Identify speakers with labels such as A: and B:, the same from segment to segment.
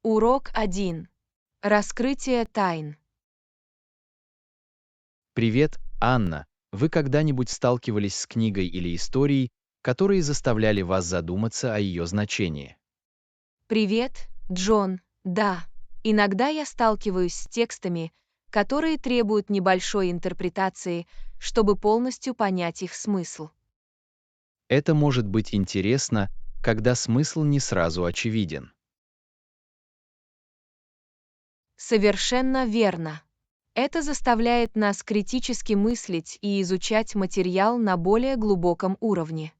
A: Урок 1. Раскрытие тайн.
B: Привет, Анна. Вы когда-нибудь сталкивались с книгой или историей, которые заставляли вас задуматься о ее значении?
A: Привет, Джон. Да, иногда я сталкиваюсь с текстами, которые требуют небольшой интерпретации, чтобы полностью понять их смысл.
B: Это может быть интересно, когда смысл не сразу очевиден.
A: Совершенно верно. Это заставляет нас критически мыслить и изучать материал на более глубоком уровне.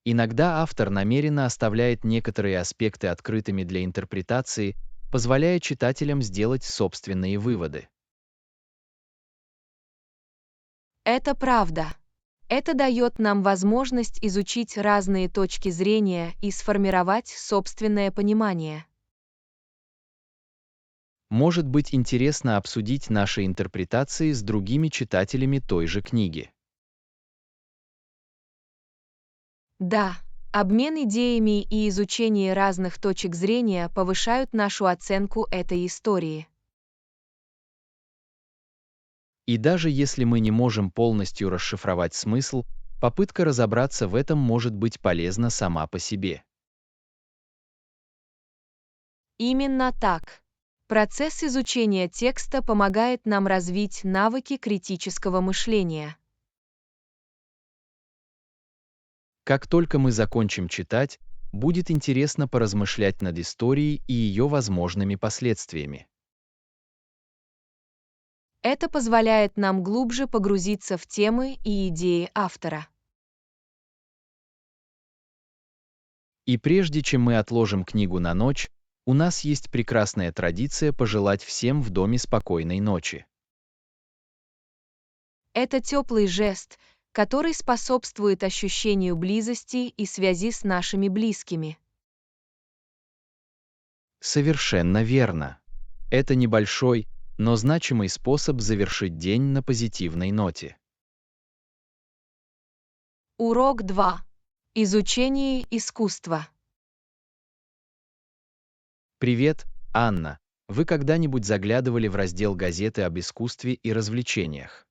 B: Иногда автор намеренно оставляет некоторые аспекты открытыми для интерпретации, позволяя читателям сделать собственные выводы.
A: Это правда. Это дает нам возможность изучить разные точки зрения и сформировать собственное понимание.
B: Может быть интересно обсудить наши интерпретации с другими читателями той же книги.
A: Да, обмен идеями и изучение разных точек зрения повышают нашу оценку этой истории.
B: И даже если мы не можем полностью расшифровать смысл, попытка разобраться в этом может быть полезна сама по себе.
A: Именно так. Процесс изучения текста помогает нам развить навыки критического мышления.
B: Как только мы закончим читать, будет интересно поразмышлять над историей и ее возможными последствиями.
A: Это позволяет нам глубже погрузиться в темы и идеи автора.
B: И прежде чем мы отложим книгу на ночь, у нас есть прекрасная традиция пожелать всем в доме спокойной ночи.
A: Это теплый жест, который способствует ощущению близости и связи с нашими близкими.
B: Совершенно верно. Это небольшой, но значимый способ завершить день на позитивной ноте.
A: Урок 2. Изучение искусства.
B: Привет, Анна. Вы когда-нибудь заглядывали в раздел газеты об искусстве и развлечениях?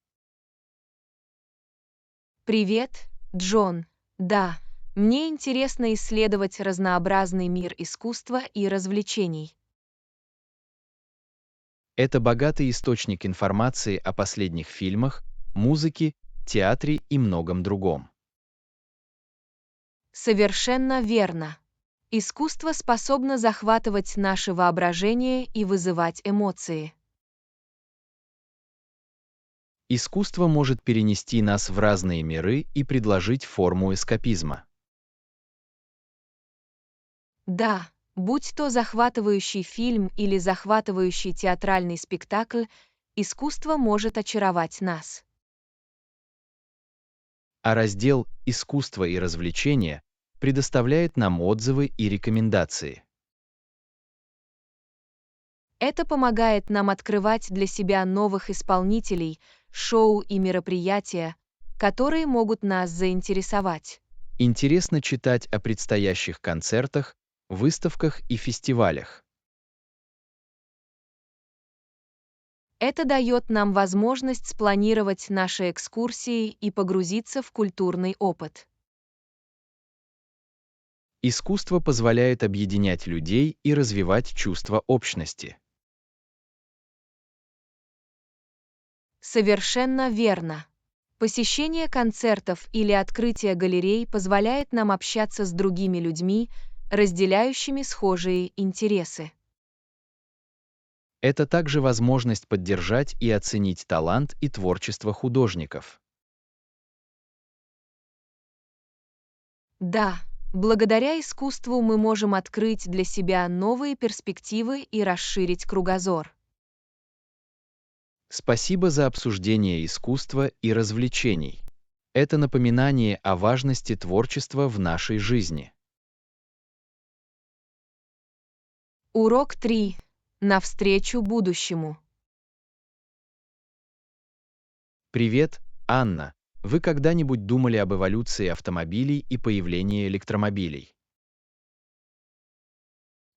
A: Привет, Джон. Да, мне интересно исследовать разнообразный мир искусства и развлечений.
B: Это богатый источник информации о последних фильмах, музыке, театре и многом другом.
A: Совершенно верно. Искусство способно захватывать наше воображение и вызывать эмоции.
B: Искусство может перенести нас в разные миры и предложить форму эскапизма.
A: Да, будь то захватывающий фильм или захватывающий театральный спектакль, искусство может очаровать нас.
B: А раздел «Искусство и развлечения» предоставляет нам отзывы и рекомендации.
A: Это помогает нам открывать для себя новых исполнителей, шоу и мероприятия, которые могут нас заинтересовать.
B: Интересно читать о предстоящих концертах, выставках и фестивалях.
A: Это дает нам возможность спланировать наши экскурсии и погрузиться в культурный опыт.
B: Искусство позволяет объединять людей и развивать чувство общности.
A: Совершенно верно. Посещение концертов или открытие галерей позволяет нам общаться с другими людьми, разделяющими схожие интересы.
B: Это также возможность поддержать и оценить талант и творчество художников.
A: Да, благодаря искусству мы можем открыть для себя новые перспективы и расширить кругозор.
B: Спасибо за обсуждение искусства и развлечений. Это напоминание о важности творчества в нашей жизни.
A: Урок 3. Навстречу будущему.
B: Привет, Анна. Вы когда-нибудь думали об эволюции автомобилей и появлении электромобилей?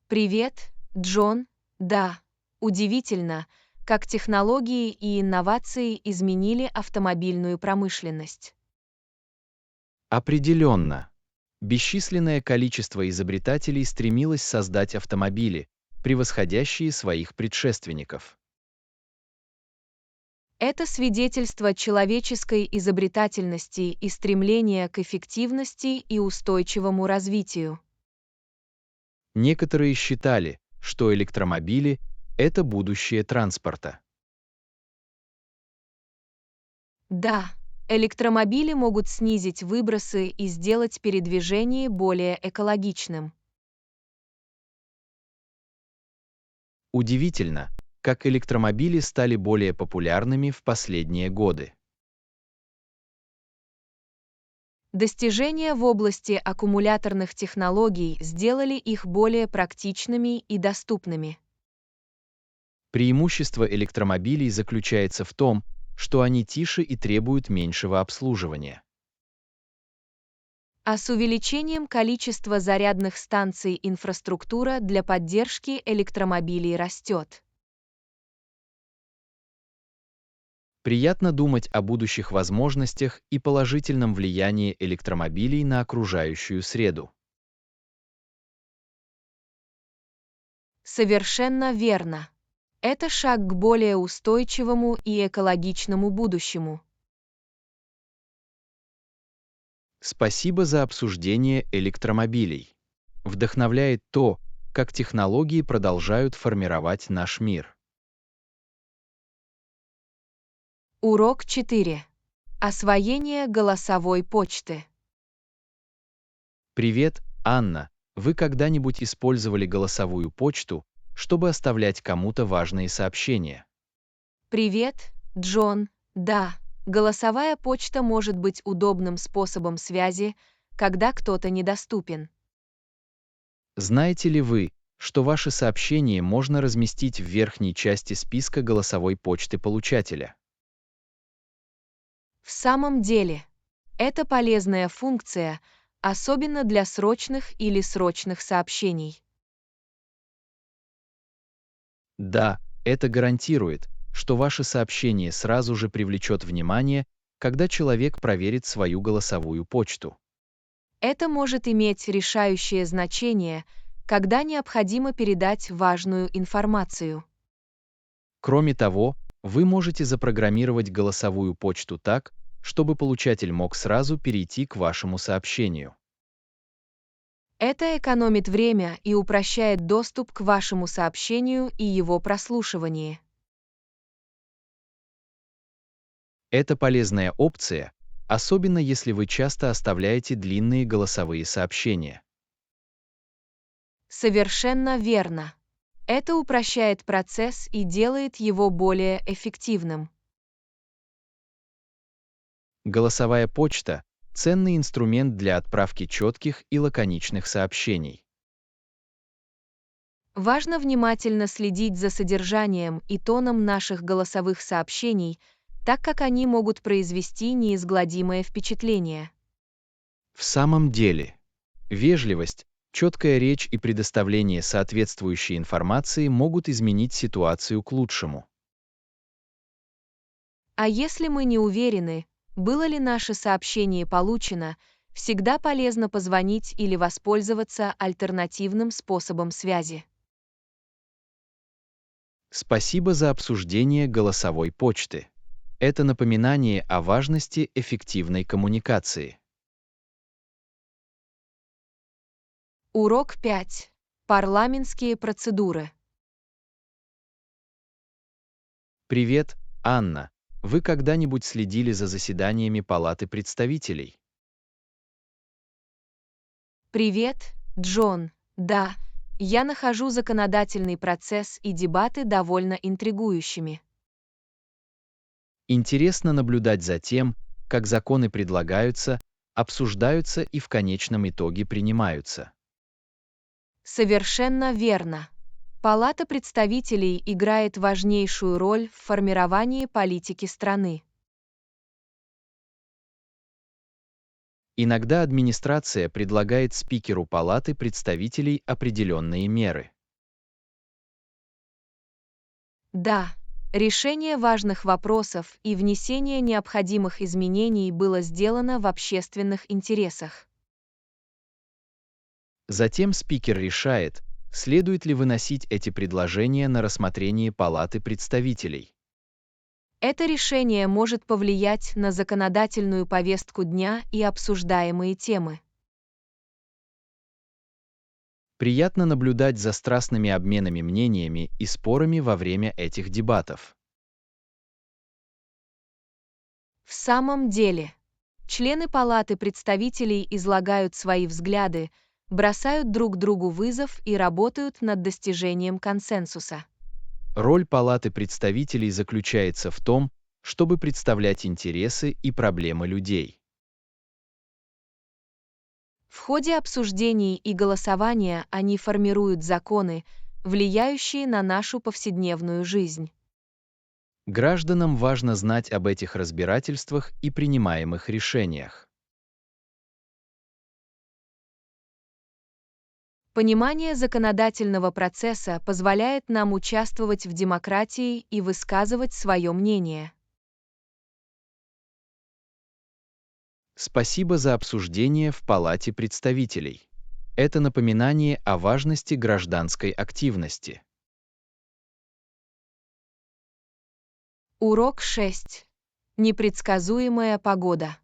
A: Привет, Джон. Да, удивительно, как технологии и инновации изменили автомобильную промышленность.
B: Определенно. Бесчисленное количество изобретателей стремилось создать автомобили, превосходящие своих предшественников.
A: Это свидетельство человеческой изобретательности и стремления к эффективности и устойчивому развитию.
B: Некоторые считали, что электромобили — это будущее транспорта.
A: Да, электромобили могут снизить выбросы и сделать передвижение более экологичным.
B: Удивительно, как электромобили стали более популярными в последние годы.
A: Достижения в области аккумуляторных технологий сделали их более практичными и доступными.
B: Преимущество электромобилей заключается в том, что они тише и требуют меньшего обслуживания.
A: А с увеличением количества зарядных станций инфраструктура для поддержки электромобилей растет.
B: Приятно думать о будущих возможностях и положительном влиянии электромобилей на окружающую среду.
A: Совершенно верно. Это шаг к более устойчивому и экологичному будущему.
B: Спасибо за обсуждение электромобилей. Вдохновляет то, как технологии продолжают формировать наш мир.
A: Урок 4. Освоение голосовой почты.
B: Привет, Анна. Вы когда-нибудь использовали голосовую почту, чтобы оставлять кому-то важные сообщения?
A: Привет, Джон. Да, голосовая почта может быть удобным способом связи, когда кто-то недоступен.
B: Знаете ли вы, что ваши сообщения можно разместить в верхней части списка голосовой почты получателя?
A: В самом деле, это полезная функция, особенно для срочных или срочных сообщений.
B: Да, это гарантирует, что ваше сообщение сразу же привлечет внимание, когда человек проверит свою голосовую почту.
A: Это может иметь решающее значение, когда необходимо передать важную информацию.
B: Кроме того, вы можете запрограммировать голосовую почту так, чтобы получатель мог сразу перейти к вашему сообщению.
A: Это экономит время и упрощает доступ к вашему сообщению и его прослушивание.
B: Это полезная опция, особенно если вы часто оставляете длинные голосовые сообщения.
A: Совершенно верно. Это упрощает процесс и делает его более эффективным.
B: Голосовая почта — ценный инструмент для отправки четких и лаконичных сообщений.
A: Важно внимательно следить за содержанием и тоном наших голосовых сообщений, так как они могут произвести неизгладимое впечатление.
B: В самом деле, вежливость, четкая речь и предоставление соответствующей информации могут изменить ситуацию к лучшему.
A: А если мы не уверены, было ли наше сообщение получено, всегда полезно позвонить или воспользоваться альтернативным способом связи.
B: Спасибо за обсуждение голосовой почты. Это напоминание о важности эффективной коммуникации.
A: Урок 5. Парламентские процедуры.
B: Привет, Анна. Вы когда-нибудь следили за заседаниями Палаты представителей?
A: Привет, Джон. Да, я нахожу законодательный процесс и дебаты довольно интригующими.
B: Интересно наблюдать за тем, как законы предлагаются, обсуждаются и в конечном итоге принимаются.
A: Совершенно верно. Палата представителей играет важнейшую роль в формировании политики страны.
B: Иногда администрация предлагает спикеру Палаты представителей определенные меры.
A: Да, решение важных вопросов и внесение необходимых изменений было сделано в общественных интересах.
B: Затем спикер решает, следует ли выносить эти предложения на рассмотрение Палаты представителей.
A: Это решение может повлиять на законодательную повестку дня и обсуждаемые темы.
B: Приятно наблюдать за страстными обменами мнениями и спорами во время этих дебатов.
A: В самом деле, члены Палаты представителей излагают свои взгляды, бросают друг другу вызов и работают над достижением консенсуса.
B: Роль Палаты представителей заключается в том, чтобы представлять интересы и проблемы людей.
A: В ходе обсуждений и голосования они формируют законы, влияющие на нашу повседневную жизнь.
B: Гражданам важно знать об этих разбирательствах и принимаемых решениях.
A: Понимание законодательного процесса позволяет нам участвовать в демократии и высказывать свое мнение.
B: Спасибо за обсуждение в Палате представителей. Это напоминание о важности гражданской активности.
A: Урок 6. Непредсказуемая погода.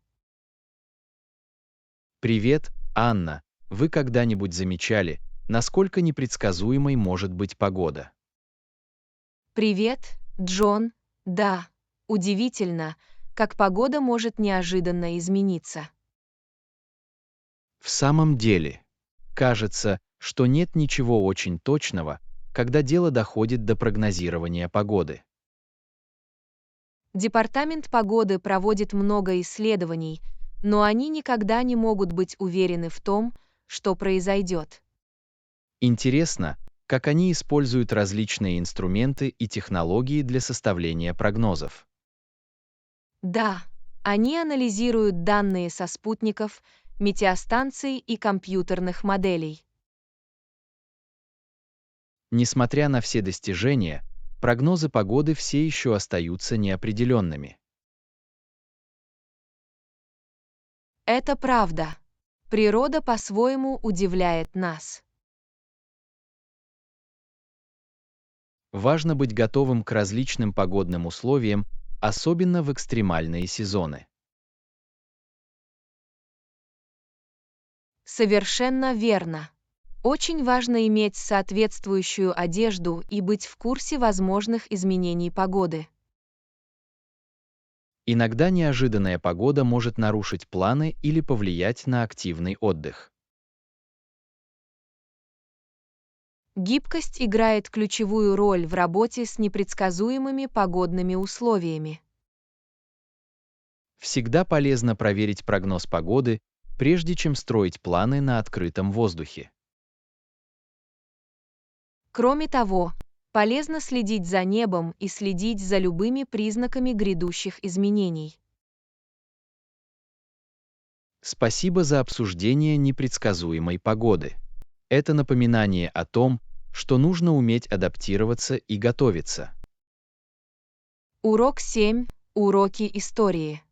B: Привет, Анна. Вы когда-нибудь замечали, насколько непредсказуемой может быть погода?
A: Привет, Джон. Да, удивительно, как погода может неожиданно измениться.
B: В самом деле, кажется, что нет ничего очень точного, когда дело доходит до прогнозирования погоды.
A: Департамент погоды проводит много исследований, но они никогда не могут быть уверены в том, что произойдет.
B: Интересно, как они используют различные инструменты и технологии для составления прогнозов.
A: Да, они анализируют данные со спутников, метеостанций и компьютерных моделей.
B: Несмотря на все достижения, прогнозы погоды все еще остаются неопределенными.
A: Это правда. Природа по-своему удивляет нас.
B: Важно быть готовым к различным погодным условиям, особенно в экстремальные сезоны.
A: Совершенно верно. Очень важно иметь соответствующую одежду и быть в курсе возможных изменений погоды.
B: Иногда неожиданная погода может нарушить планы или повлиять на активный отдых.
A: Гибкость играет ключевую роль в работе с непредсказуемыми погодными условиями.
B: Всегда полезно проверить прогноз погоды, прежде чем строить планы на открытом воздухе.
A: Кроме того, полезно следить за небом и следить за любыми признаками грядущих изменений.
B: Спасибо за обсуждение непредсказуемой погоды. Это напоминание о том, что нужно уметь адаптироваться и готовиться.
A: Урок 7. Уроки истории.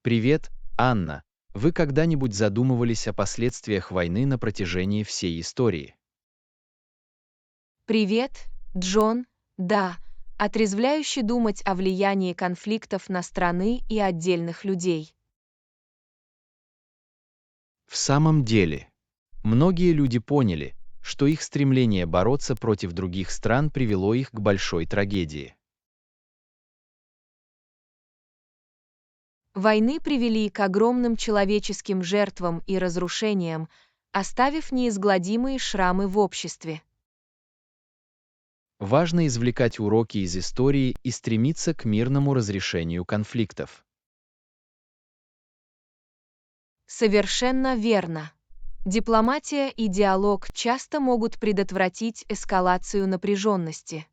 B: Привет, Анна. Вы когда-нибудь задумывались о последствиях войны на протяжении всей истории?
A: Привет, Джон. Да, отрезвляюще думать о влиянии конфликтов на страны и отдельных людей.
B: В самом деле, многие люди поняли, что их стремление бороться против других стран привело их к большой трагедии.
A: Войны привели к огромным человеческим жертвам и разрушениям, оставив неизгладимые шрамы в обществе.
B: Важно извлекать уроки из истории и стремиться к мирному разрешению конфликтов.
A: Совершенно верно. Дипломатия и диалог часто могут предотвратить эскалацию напряженности.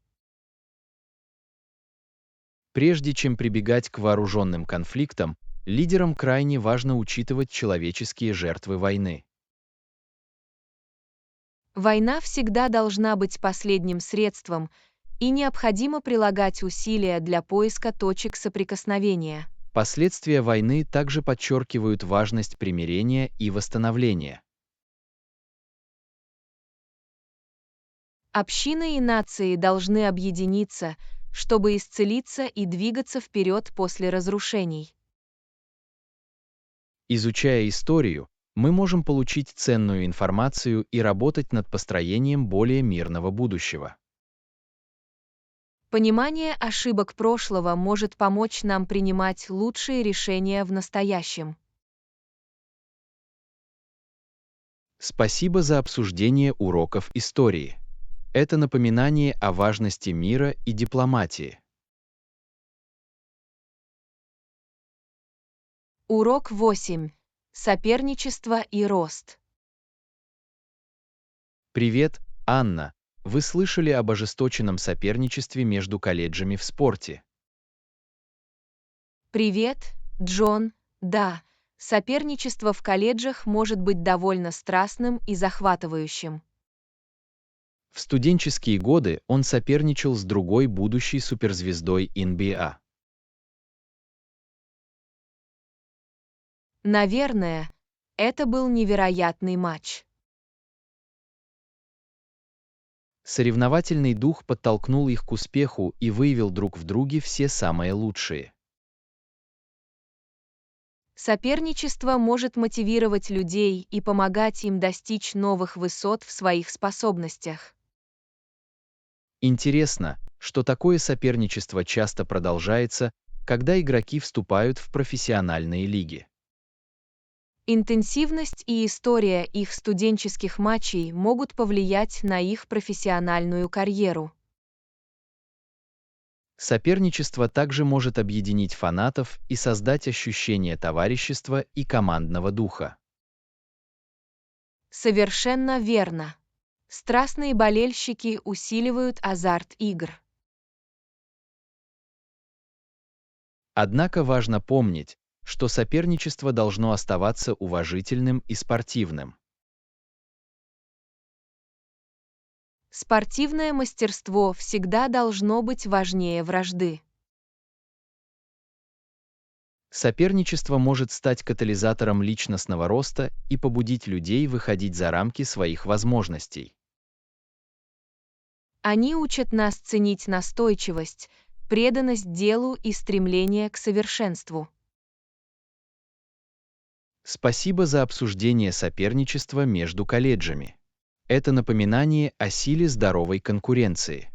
B: Прежде чем прибегать к вооруженным конфликтам, лидерам крайне важно учитывать человеческие жертвы войны.
A: Война всегда должна быть последним средством, и необходимо прилагать усилия для поиска точек соприкосновения.
B: Последствия войны также подчеркивают важность примирения и восстановления.
A: Общины и нации должны объединиться, чтобы исцелиться и двигаться вперед после разрушений.
B: Изучая историю, мы можем получить ценную информацию и работать над построением более мирного будущего.
A: Понимание ошибок прошлого может помочь нам принимать лучшие решения в настоящем.
B: Спасибо за обсуждение уроков истории. Это напоминание о важности мира и дипломатии.
A: Урок 8. Соперничество и рост.
B: Привет, Анна. Вы слышали об ожесточенном соперничестве между колледжами в спорте?
A: Привет, Джон. Да, соперничество в колледжах может быть довольно страстным и захватывающим.
B: В студенческие годы он соперничал с другой будущей суперзвездой NBA.
A: Наверное, это был невероятный матч.
B: Соревновательный дух подтолкнул их к успеху и выявил друг в друге все самые лучшие.
A: Соперничество может мотивировать людей и помогать им достичь новых высот в своих способностях.
B: Интересно, что такое соперничество часто продолжается, когда игроки вступают в профессиональные лиги.
A: Интенсивность и история их студенческих матчей могут повлиять на их профессиональную карьеру.
B: Соперничество также может объединить фанатов и создать ощущение товарищества и командного духа.
A: Совершенно верно. Страстные болельщики усиливают азарт игр.
B: Однако важно помнить, что соперничество должно оставаться уважительным и спортивным.
A: Спортивное мастерство всегда должно быть важнее вражды.
B: Соперничество может стать катализатором личностного роста и побудить людей выходить за рамки своих возможностей.
A: Они учат нас ценить настойчивость, преданность делу и стремление к совершенству.
B: Спасибо за обсуждение соперничества между колледжами. Это напоминание о силе здоровой конкуренции.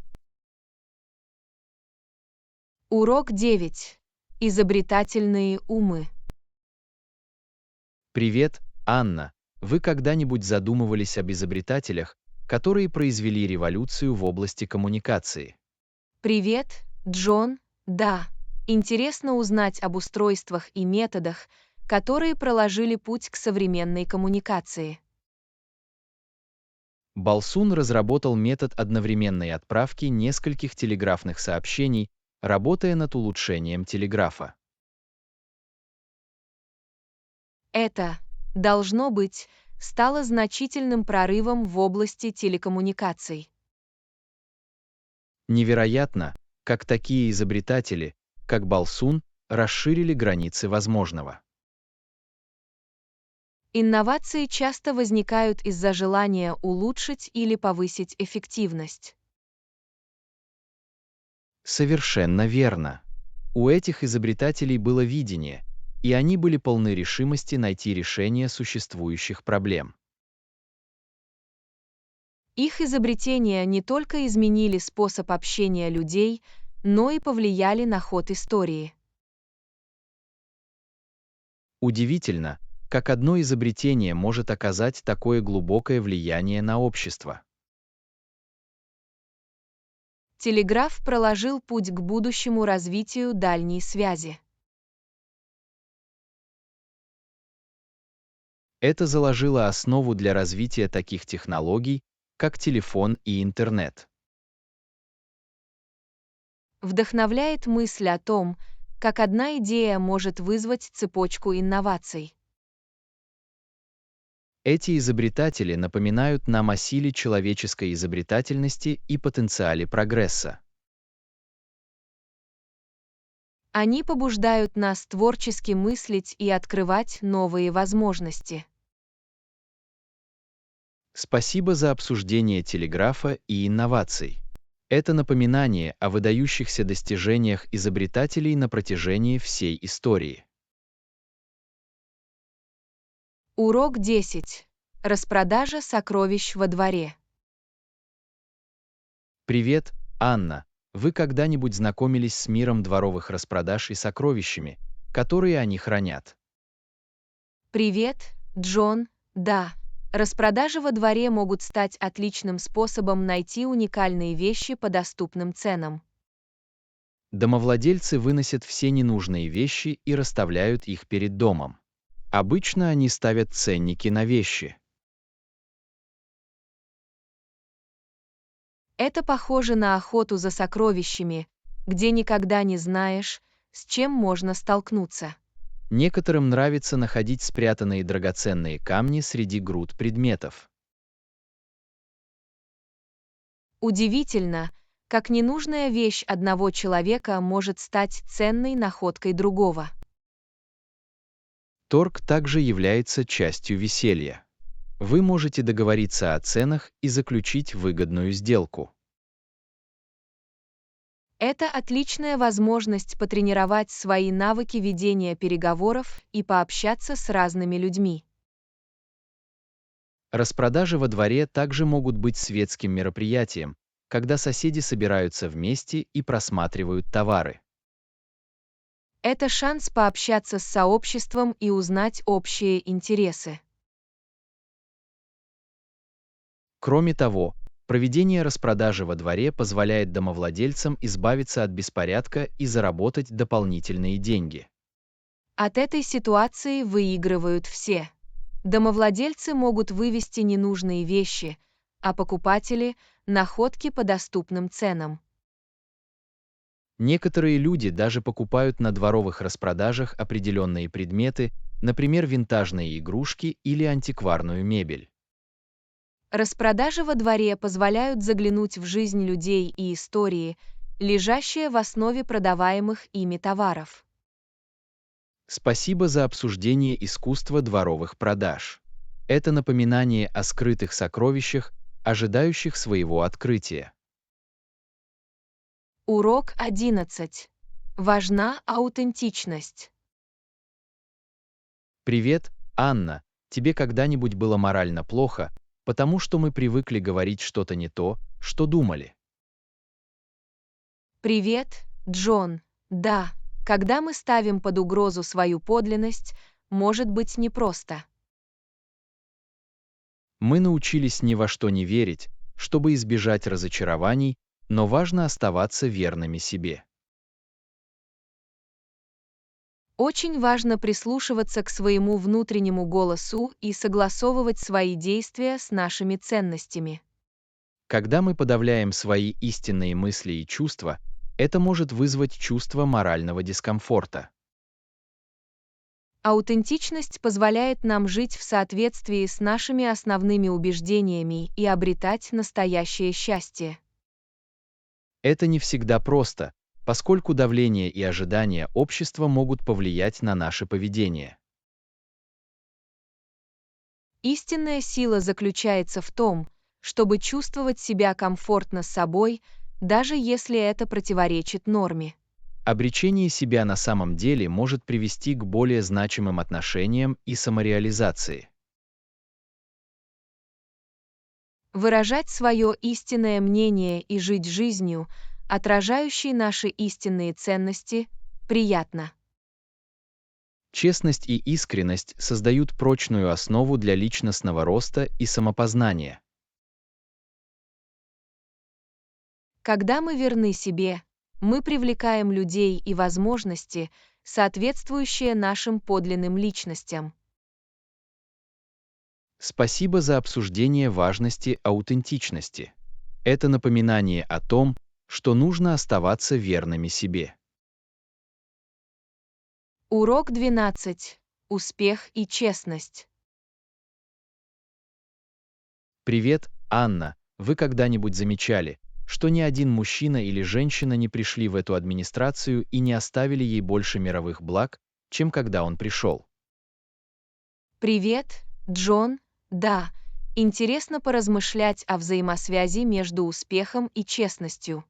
A: Урок 9. Изобретательные умы.
B: Привет, Анна. Вы когда-нибудь задумывались об изобретателях, которые произвели революцию в области коммуникации?
A: Привет, Джон. Да, интересно узнать об устройствах и методах, которые проложили путь к современной коммуникации.
B: Балсун разработал метод одновременной отправки нескольких телеграфных сообщений, работая над улучшением телеграфа.
A: Это, должно быть, стало значительным прорывом в области телекоммуникаций.
B: Невероятно, как такие изобретатели, как Балсун, расширили границы возможного.
A: Инновации часто возникают из-за желания улучшить или повысить эффективность.
B: Совершенно верно. У этих изобретателей было видение, и они были полны решимости найти решение существующих проблем.
A: Их изобретения не только изменили способ общения людей, но и повлияли на ход истории.
B: Удивительно, как одно изобретение может оказать такое глубокое влияние на общество.
A: Телеграф проложил путь к будущему развитию дальней связи.
B: Это заложило основу для развития таких технологий, как телефон и интернет.
A: Вдохновляет мысль о том, как одна идея может вызвать цепочку инноваций.
B: Эти изобретатели напоминают нам о силе человеческой изобретательности и потенциале прогресса.
A: Они побуждают нас творчески мыслить и открывать новые возможности.
B: Спасибо за обсуждение телеграфа и инноваций. Это напоминание о выдающихся достижениях изобретателей на протяжении всей истории.
A: Урок 10. Распродажа сокровищ во дворе.
B: Привет, Анна. Вы когда-нибудь знакомились с миром дворовых распродаж и сокровищами, которые они хранят?
A: Привет, Джон. Да, распродажи во дворе могут стать отличным способом найти уникальные вещи по доступным ценам.
B: Домовладельцы выносят все ненужные вещи и расставляют их перед домом. Обычно они ставят ценники на вещи.
A: Это похоже на охоту за сокровищами, где никогда не знаешь, с чем можно столкнуться.
B: Некоторым нравится находить спрятанные драгоценные камни среди груд предметов.
A: Удивительно, как ненужная вещь одного человека может стать ценной находкой другого.
B: Торг также является частью веселья. Вы можете договориться о ценах и заключить выгодную сделку.
A: Это отличная возможность потренировать свои навыки ведения переговоров и пообщаться с разными людьми.
B: Распродажи во дворе также могут быть светским мероприятием, когда соседи собираются вместе и просматривают товары.
A: Это шанс пообщаться с сообществом и узнать общие интересы.
B: Кроме того, проведение распродажи во дворе позволяет домовладельцам избавиться от беспорядка и заработать дополнительные деньги.
A: От этой ситуации выигрывают все. Домовладельцы могут вывести ненужные вещи, а покупатели– находки по доступным ценам.
B: Некоторые люди даже покупают на дворовых распродажах определенные предметы, например, винтажные игрушки или антикварную мебель.
A: Распродажи во дворе позволяют заглянуть в жизнь людей и истории, лежащие в основе продаваемых ими товаров.
B: Спасибо за обсуждение искусства дворовых продаж. Это напоминание о скрытых сокровищах, ожидающих своего открытия.
A: Урок 11. Важна аутентичность.
B: Привет, Анна. Тебе когда-нибудь было морально плохо, потому что мы привыкли говорить что-то не то, что думали?
A: Привет, Джон. Да, когда мы ставим под угрозу свою подлинность, может быть непросто.
B: Мы научились ни во что не верить, чтобы избежать разочарований, но важно оставаться верными себе.
A: Очень важно прислушиваться к своему внутреннему голосу и согласовывать свои действия с нашими ценностями.
B: Когда мы подавляем свои истинные мысли и чувства, это может вызвать чувство морального дискомфорта.
A: Аутентичность позволяет нам жить в соответствии с нашими основными убеждениями и обретать настоящее счастье.
B: Это не всегда просто, поскольку давление и ожидания общества могут повлиять на наше поведение.
A: Истинная сила заключается в том, чтобы чувствовать себя комфортно с собой, даже если это противоречит норме.
B: Обречение себя на самом деле может привести к более значимым отношениям и самореализации.
A: Выражать свое истинное мнение и жить жизнью, отражающей наши истинные ценности, приятно.
B: Честность и искренность создают прочную основу для личностного роста и самопознания.
A: Когда мы верны себе, мы привлекаем людей и возможности, соответствующие нашим подлинным личностям.
B: Спасибо за обсуждение важности аутентичности. Это напоминание о том, что нужно оставаться верными себе.
A: Урок 12. Успех и честность.
B: Привет, Анна. Вы когда-нибудь замечали, что ни один мужчина или женщина не пришли в эту администрацию и не оставили ей больше мировых благ, чем когда он пришел?
A: Привет, Джон. Да, интересно поразмышлять о взаимосвязи между успехом и честностью.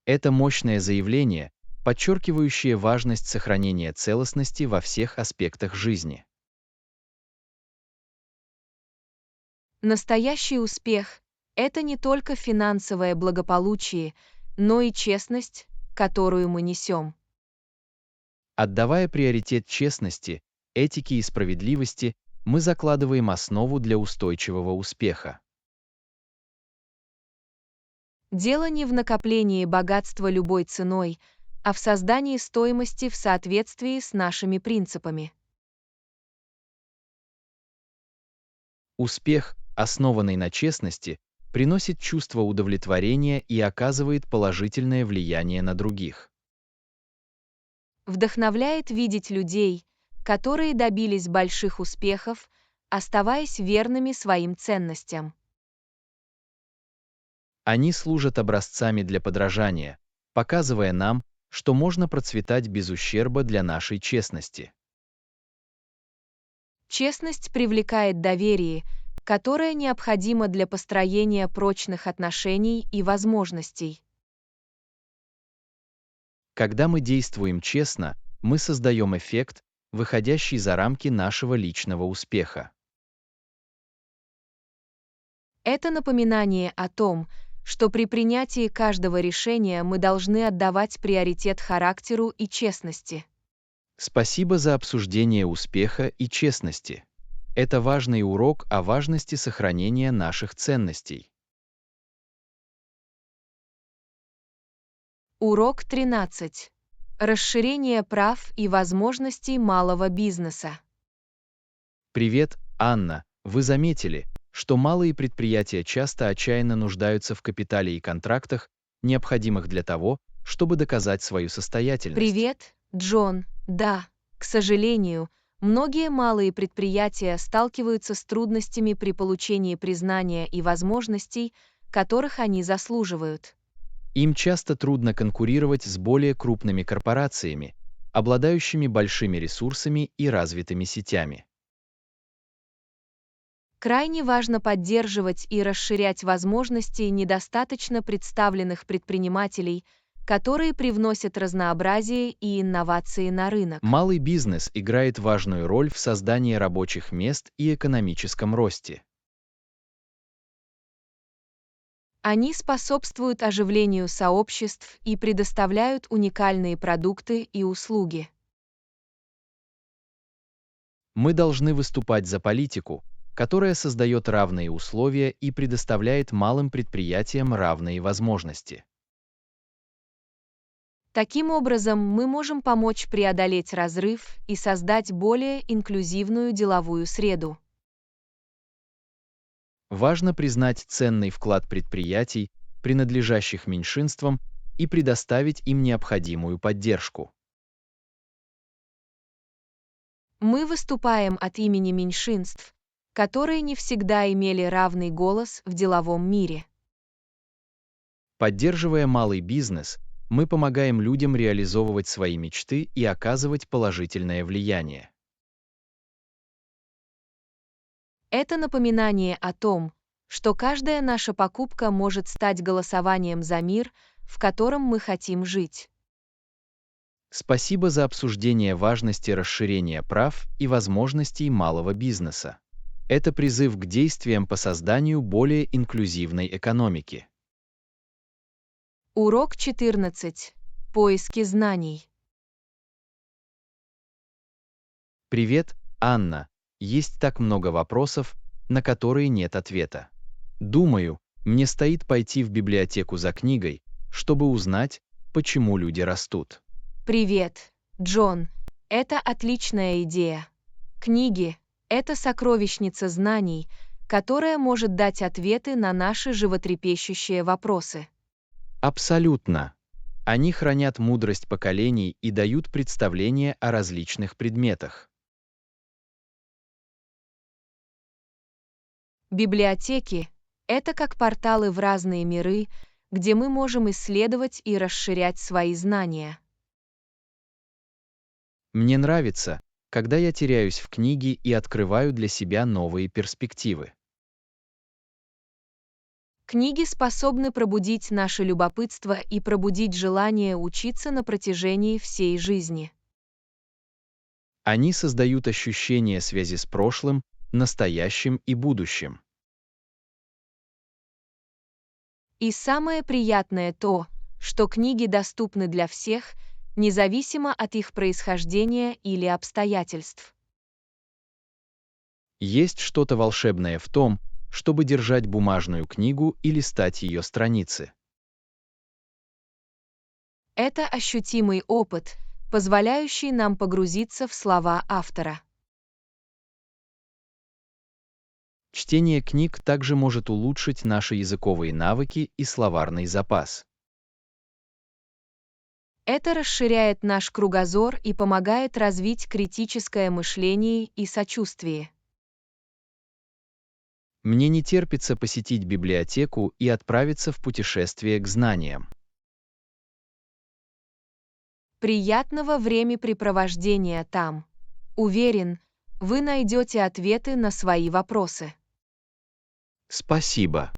B: Это мощное заявление, подчеркивающее важность сохранения целостности во всех аспектах жизни.
A: Настоящий успех — это не только финансовое благополучие, но и честность, которую мы несем.
B: Отдавая приоритет честности, этике и справедливости, мы закладываем основу для устойчивого успеха.
A: Дело не в накоплении богатства любой ценой, а в создании стоимости в соответствии с нашими принципами.
B: Успех, основанный на честности, приносит чувство удовлетворения и оказывает положительное влияние на других.
A: Вдохновляет видеть людей, которые добились больших успехов, оставаясь верными своим ценностям.
B: Они служат образцами для подражания, показывая нам, что можно процветать без ущерба для нашей честности.
A: Честность привлекает доверие, которое необходимо для построения прочных отношений и возможностей.
B: Когда мы действуем честно, мы создаем эффект, выходящий за рамки нашего личного успеха.
A: Это напоминание о том, что при принятии каждого решения мы должны отдавать приоритет характеру и честности.
B: Спасибо за обсуждение успеха и честности. Это важный урок о важности сохранения наших ценностей.
A: Урок 13. Расширение прав и возможностей малого бизнеса.
B: Привет, Анна. Вы заметили, что малые предприятия часто отчаянно нуждаются в капитале и контрактах, необходимых для того, чтобы доказать свою состоятельность?
A: Привет, Джон. Да, к сожалению, многие малые предприятия сталкиваются с трудностями при получении признания и возможностей, которых они заслуживают.
B: Им часто трудно конкурировать с более крупными корпорациями, обладающими большими ресурсами и развитыми сетями.
A: Крайне важно поддерживать и расширять возможности недостаточно представленных предпринимателей, которые привносят разнообразие и инновации на рынок.
B: Малый бизнес играет важную роль в создании рабочих мест и экономическом росте.
A: Они способствуют оживлению сообществ и предоставляют уникальные продукты и услуги.
B: Мы должны выступать за политику, которая создает равные условия и предоставляет малым предприятиям равные возможности.
A: Таким образом, мы можем помочь преодолеть разрыв и создать более инклюзивную деловую среду.
B: Важно признать ценный вклад предприятий, принадлежащих меньшинствам, и предоставить им необходимую поддержку.
A: Мы выступаем от имени меньшинств, которые не всегда имели равный голос в деловом мире.
B: Поддерживая малый бизнес, мы помогаем людям реализовывать свои мечты и оказывать положительное влияние.
A: Это напоминание о том, что каждая наша покупка может стать голосованием за мир, в котором мы хотим жить.
B: Спасибо за обсуждение важности расширения прав и возможностей малого бизнеса. Это призыв к действиям по созданию более инклюзивной экономики.
A: Урок 14. Поиски знаний.
B: Привет, Анна. Есть так много вопросов, на которые нет ответа. Думаю, мне стоит пойти в библиотеку за книгой, чтобы узнать, почему люди растут.
A: Привет, Джон. Это отличная идея. Книги — это сокровищница знаний, которая может дать ответы на наши животрепещущие вопросы.
B: Абсолютно. Они хранят мудрость поколений и дают представление о различных предметах.
A: Библиотеки — это как порталы в разные миры, где мы можем исследовать и расширять свои знания.
B: Мне нравится, когда я теряюсь в книге и открываю для себя новые перспективы.
A: Книги способны пробудить наше любопытство и пробудить желание учиться на протяжении всей жизни.
B: Они создают ощущение связи с прошлым, настоящим и будущим.
A: И самое приятное то, что книги доступны для всех, независимо от их происхождения или обстоятельств.
B: Есть что-то волшебное в том, чтобы держать бумажную книгу и листать ее страницы.
A: Это ощутимый опыт, позволяющий нам погрузиться в слова автора.
B: Чтение книг также может улучшить наши языковые навыки и словарный запас.
A: Это расширяет наш кругозор и помогает развить критическое мышление и сочувствие.
B: Мне не терпится посетить библиотеку и отправиться в путешествие к знаниям.
A: Приятного времяпрепровождения там. Уверен, вы найдете ответы на свои вопросы.
B: Спасибо.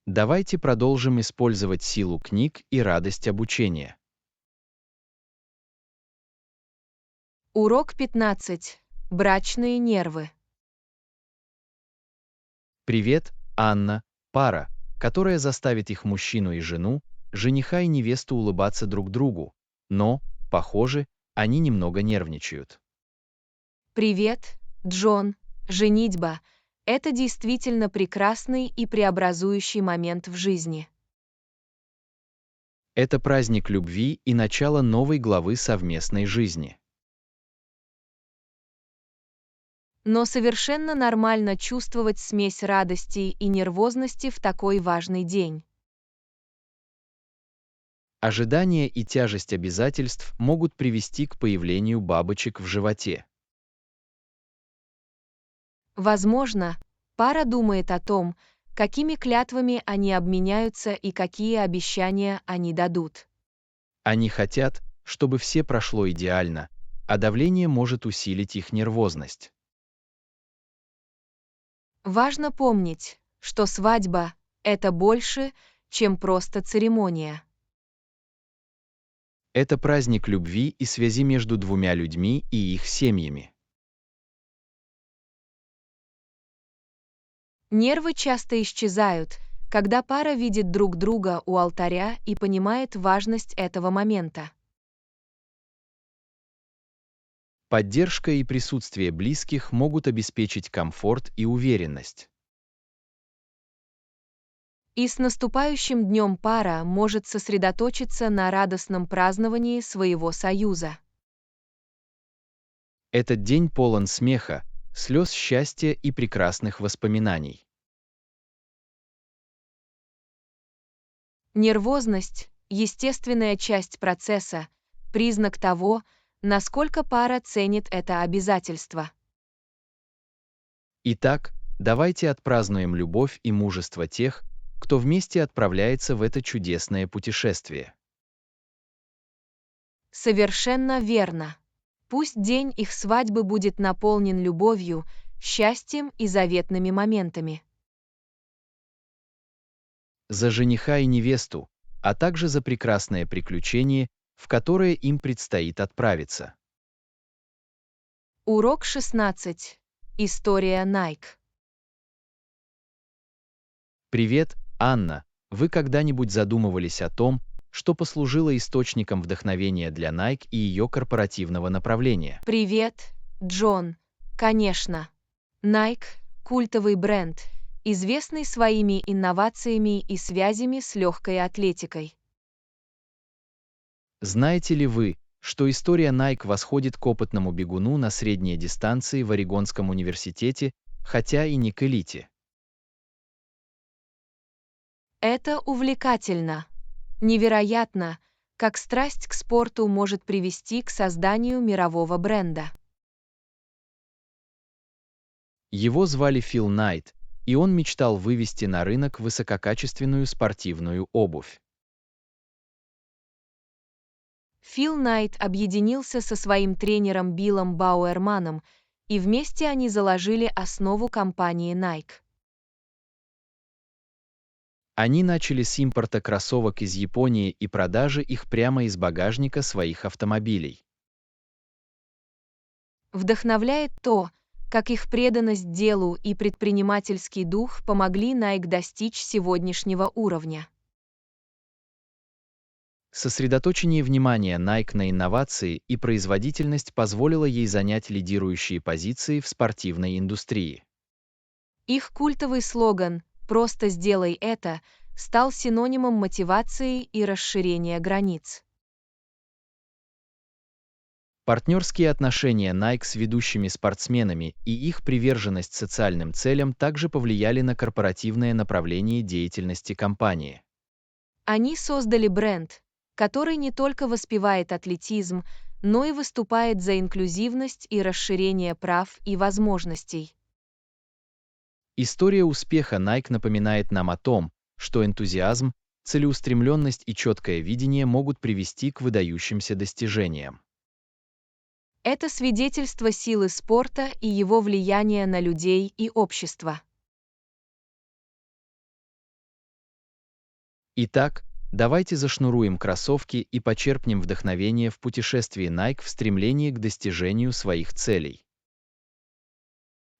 B: Давайте продолжим использовать силу книг и радость обучения.
A: Урок 15. Брачные нервы.
B: Привет, Анна, пара, которая заставит их мужчину и жену, жениха и невесту улыбаться друг другу, но, похоже, они немного нервничают.
A: Привет, Джон. Женитьба — это действительно прекрасный и преобразующий момент в жизни.
B: Это праздник любви и начало новой главы совместной жизни.
A: Но совершенно нормально чувствовать смесь радости и нервозности в такой важный день.
B: Ожидание и тяжесть обязательств могут привести к появлению бабочек в животе.
A: Возможно, пара думает о том, какими клятвами они обменяются и какие обещания они дадут.
B: Они хотят, чтобы все прошло идеально, а давление может усилить их нервозность.
A: Важно помнить, что свадьба — это больше, чем просто церемония.
B: Это праздник любви и связи между двумя людьми и их семьями.
A: Нервы часто исчезают, когда пара видит друг друга у алтаря и понимает важность этого момента.
B: Поддержка и присутствие близких могут обеспечить комфорт и уверенность.
A: И с наступающим днем пара может сосредоточиться на радостном праздновании своего союза.
B: Этот день полон смеха, слез счастья и прекрасных воспоминаний.
A: Нервозность — естественная часть процесса, признак того, насколько пара ценит это обязательство.
B: Итак, давайте отпразднуем любовь и мужество тех, кто вместе отправляется в это чудесное путешествие.
A: Совершенно верно. Пусть день их свадьбы будет наполнен любовью, счастьем и заветными моментами.
B: За жениха и невесту, а также за прекрасное приключение, в которое им предстоит отправиться.
A: Урок 16. История Nike.
B: Привет, Анна. Вы когда-нибудь задумывались о том, что послужило источником вдохновения для Nike и ее корпоративного направления?
A: Привет, Джон. Конечно. Nike – культовый бренд, известный своими инновациями и связями с легкой атлетикой.
B: Знаете ли вы, что история Nike восходит к опытному бегуну на средние дистанции в Орегонском университете, хотя и не к элите?
A: Это увлекательно. Невероятно, как страсть к спорту может привести к созданию мирового бренда.
B: Его звали Фил Найт, и он мечтал вывести на рынок высококачественную спортивную обувь.
A: Фил Найт объединился со своим тренером Биллом Бауэрманом, и вместе они заложили основу компании Nike.
B: Они начали с импорта кроссовок из Японии и продажи их прямо из багажника своих автомобилей.
A: Вдохновляет то, как их преданность делу и предпринимательский дух помогли Nike достичь сегодняшнего уровня.
B: Сосредоточение внимания Nike на инновации и производительность позволило ей занять лидирующие позиции в спортивной индустрии.
A: Их культовый слоган «Просто сделай это» стал синонимом мотивации и расширения границ.
B: Партнерские отношения Nike с ведущими спортсменами и их приверженность социальным целям также повлияли на корпоративное направление деятельности компании.
A: Они создали бренд, который не только воспевает атлетизм, но и выступает за инклюзивность и расширение прав и возможностей.
B: История успеха Nike напоминает нам о том, что энтузиазм, целеустремленность и четкое видение могут привести к выдающимся достижениям.
A: Это свидетельство силы спорта и его влияния на людей и общество.
B: Итак, давайте зашнуруем кроссовки и почерпнем вдохновение в путешествии Nike в стремлении к достижению своих целей.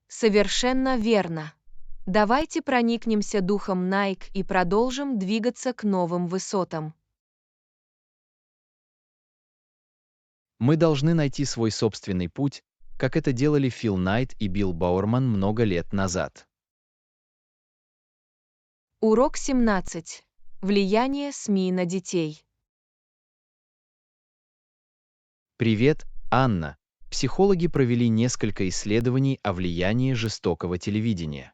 A: Совершенно верно. Давайте проникнемся духом Nike и продолжим двигаться к новым высотам.
B: Мы должны найти свой собственный путь, как это делали Фил Найт и Билл Бауэрман много лет назад.
A: Урок 17. Влияние СМИ на детей.
B: Привет, Анна. Психологи провели несколько исследований о влиянии жестокого телевидения.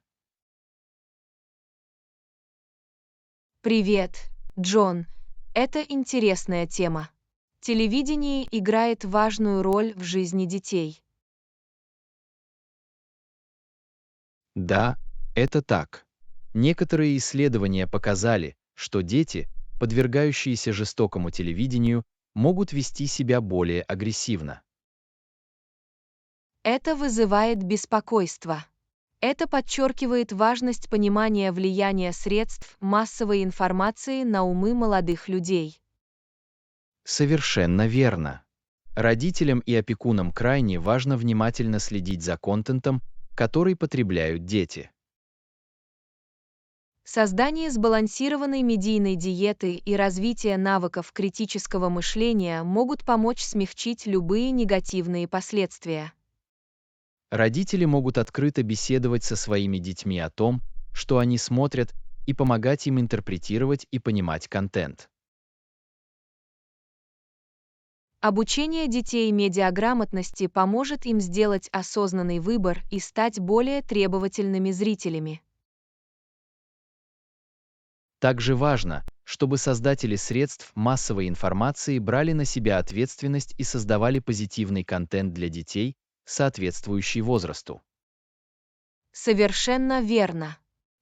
A: Привет, Джон. Это интересная тема. Телевидение играет важную роль в жизни детей.
B: Да, это так. Некоторые исследования показали, что дети, подвергающиеся жестокому телевидению, могут вести себя более агрессивно.
A: Это вызывает беспокойство. Это подчеркивает важность понимания влияния средств массовой информации на умы молодых людей.
B: Совершенно верно. Родителям и опекунам крайне важно внимательно следить за контентом, который потребляют дети.
A: Создание сбалансированной медийной диеты и развитие навыков критического мышления могут помочь смягчить любые негативные последствия.
B: Родители могут открыто беседовать со своими детьми о том, что они смотрят, и помогать им интерпретировать и понимать контент.
A: Обучение детей медиаграмотности поможет им сделать осознанный выбор и стать более требовательными зрителями.
B: Также важно, чтобы создатели средств массовой информации брали на себя ответственность и создавали позитивный контент для детей, соответствующий возрасту.
A: Совершенно верно.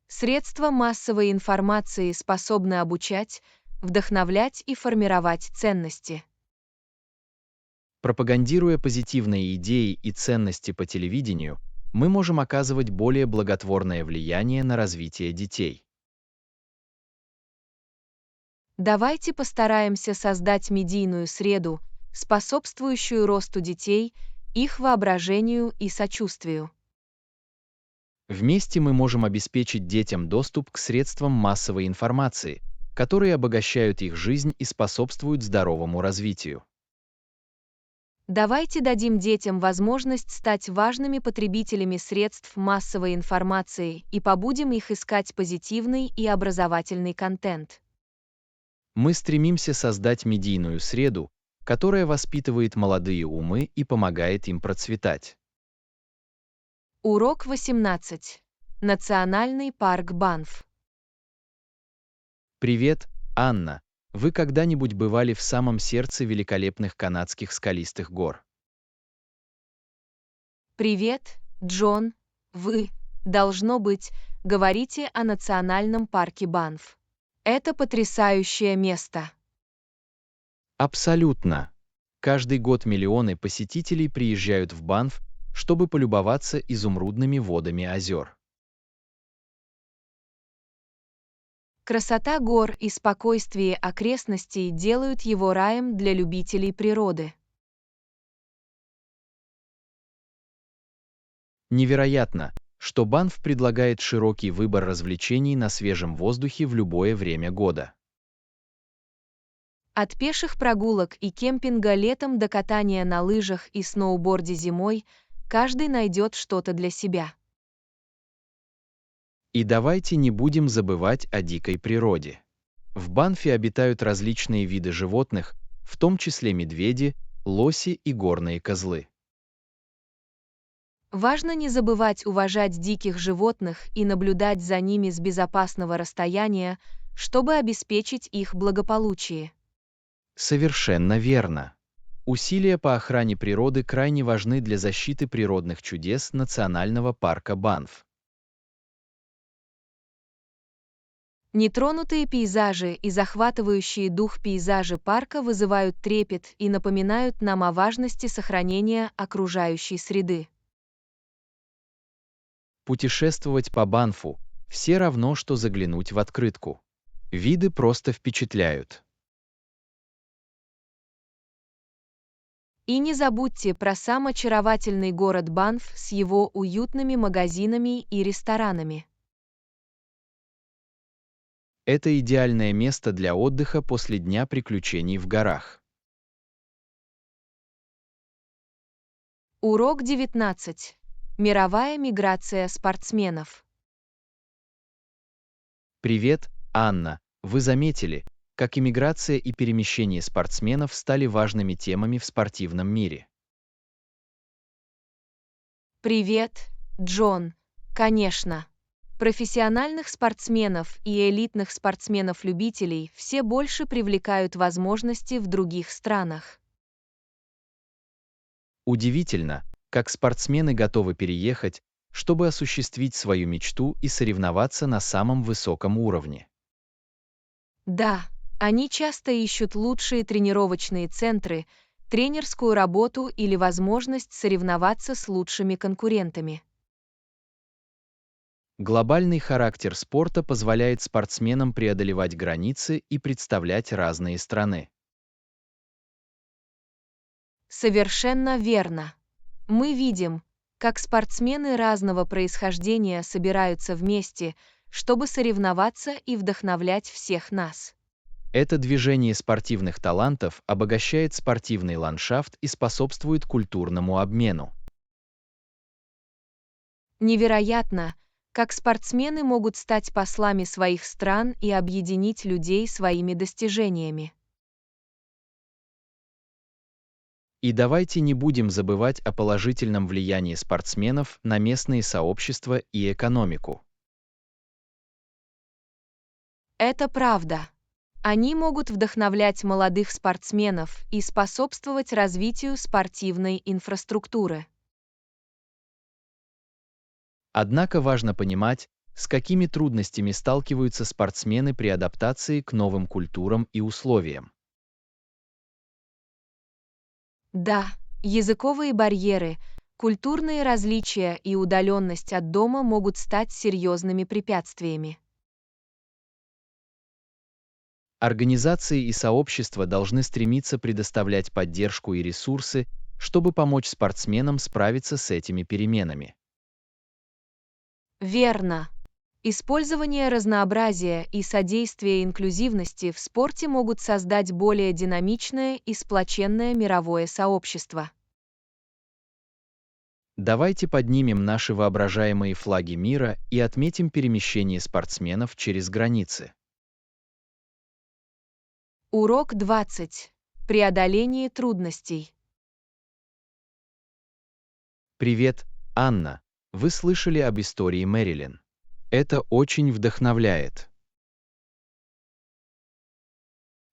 A: Средства массовой информации способны обучать, вдохновлять и формировать ценности.
B: Пропагандируя позитивные идеи и ценности по телевидению, мы можем оказывать более благотворное влияние на развитие детей.
A: Давайте постараемся создать медийную среду, способствующую росту детей, их воображению и сочувствию.
B: Вместе мы можем обеспечить детям доступ к средствам массовой информации, которые обогащают их жизнь и способствуют здоровому развитию.
A: Давайте дадим детям возможность стать важными потребителями средств массовой информации и побудим их искать позитивный и образовательный контент.
B: Мы стремимся создать медийную среду, которая воспитывает молодые умы и помогает им процветать.
A: Урок 18. Национальный парк Банф.
B: Привет, Анна. Вы когда-нибудь бывали в самом сердце великолепных канадских скалистых гор?
A: Привет, Джон. Вы, должно быть, говорите о национальном парке Банф. Это потрясающее место.
B: Абсолютно. Каждый год миллионы посетителей приезжают в Банф, чтобы полюбоваться изумрудными водами озер.
A: Красота гор и спокойствие окрестностей делают его раем для любителей природы.
B: Невероятно, что Банф предлагает широкий выбор развлечений на свежем воздухе в любое время года.
A: От пеших прогулок и кемпинга летом до катания на лыжах и сноуборде зимой, каждый найдет что-то для себя.
B: И давайте не будем забывать о дикой природе. В Банфе обитают различные виды животных, в том числе медведи, лоси и горные козлы.
A: Важно не забывать уважать диких животных и наблюдать за ними с безопасного расстояния, чтобы обеспечить их благополучие.
B: Совершенно верно. Усилия по охране природы крайне важны для защиты природных чудес Национального парка Банф.
A: Нетронутые пейзажи и захватывающие дух пейзажи парка вызывают трепет и напоминают нам о важности сохранения окружающей среды.
B: Путешествовать по Банфу – все равно, что заглянуть в открытку. Виды просто впечатляют.
A: И не забудьте про сам очаровательный город Банф с его уютными магазинами и ресторанами.
B: Это идеальное место для отдыха после дня приключений в горах.
A: Урок 19. Мировая миграция спортсменов.
B: Привет, Анна. Вы заметили, как иммиграция и перемещение спортсменов стали важными темами в спортивном мире?
A: Привет, Джон. Конечно. Профессиональных спортсменов и элитных спортсменов-любителей все больше привлекают возможности в других странах.
B: Удивительно, как спортсмены готовы переехать, чтобы осуществить свою мечту и соревноваться на самом высоком уровне.
A: Да, они часто ищут лучшие тренировочные центры, тренерскую работу или возможность соревноваться с лучшими конкурентами.
B: Глобальный характер спорта позволяет спортсменам преодолевать границы и представлять разные страны.
A: Совершенно верно. Мы видим, как спортсмены разного происхождения собираются вместе, чтобы соревноваться и вдохновлять всех нас.
B: Это движение спортивных талантов обогащает спортивный ландшафт и способствует культурному обмену.
A: Невероятно, как спортсмены могут стать послами своих стран и объединить людей своими достижениями.
B: И давайте не будем забывать о положительном влиянии спортсменов на местные сообщества и экономику.
A: Это правда. Они могут вдохновлять молодых спортсменов и способствовать развитию спортивной инфраструктуры.
B: Однако важно понимать, с какими трудностями сталкиваются спортсмены при адаптации к новым культурам и условиям.
A: Да, языковые барьеры, культурные различия и удаленность от дома могут стать серьезными препятствиями.
B: Организации и сообщества должны стремиться предоставлять поддержку и ресурсы, чтобы помочь спортсменам справиться с этими переменами.
A: Верно. Использование разнообразия и содействие инклюзивности в спорте могут создать более динамичное и сплоченное мировое сообщество.
B: Давайте поднимем наши воображаемые флаги мира и отметим перемещение спортсменов через границы.
A: Урок 20. Преодоление трудностей.
B: Привет, Анна. Вы слышали об истории Мэрилин? Это очень вдохновляет.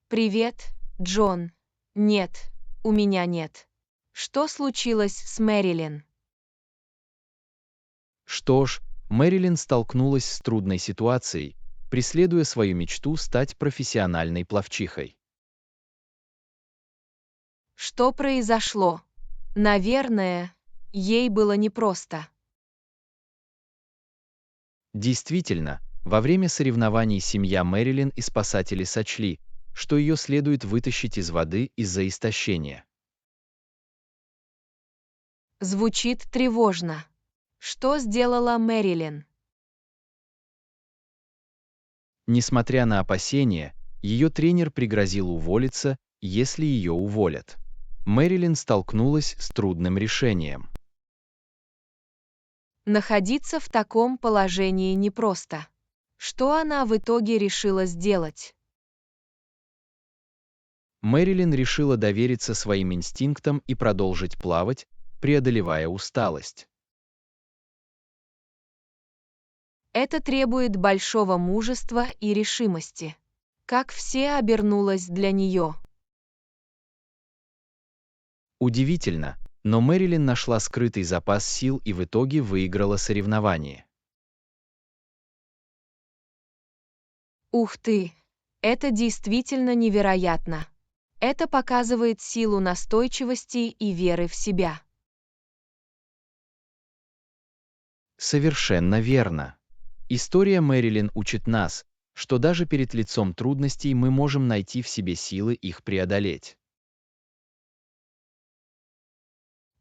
A: Привет, Джон. Нет, у меня нет. Что случилось с Мэрилин?
B: Что ж, Мэрилин столкнулась с трудной ситуацией, преследуя свою мечту стать профессиональной пловчихой.
A: Что произошло? Наверное, ей было непросто.
B: Действительно, во время соревнований семья Мэрилин и спасатели сочли, что ее следует вытащить из воды из-за истощения.
A: Звучит тревожно. Что сделала Мэрилин?
B: Несмотря на опасения, ее тренер пригрозил уволиться, если ее уволят. Мэрилин столкнулась с трудным решением.
A: Находиться в таком положении непросто. Что она в итоге решила сделать?
B: Мэрилин решила довериться своим инстинктам и продолжить плавать, преодолевая усталость.
A: Это требует большого мужества и решимости. Как все обернулось для нее.
B: Удивительно, но Мэрилин нашла скрытый запас сил и в итоге выиграла соревнование.
A: Ух ты! Это действительно невероятно. Это показывает силу настойчивости и веры в себя.
B: Совершенно верно. История Мэрилин учит нас, что даже перед лицом трудностей мы можем найти в себе силы их преодолеть.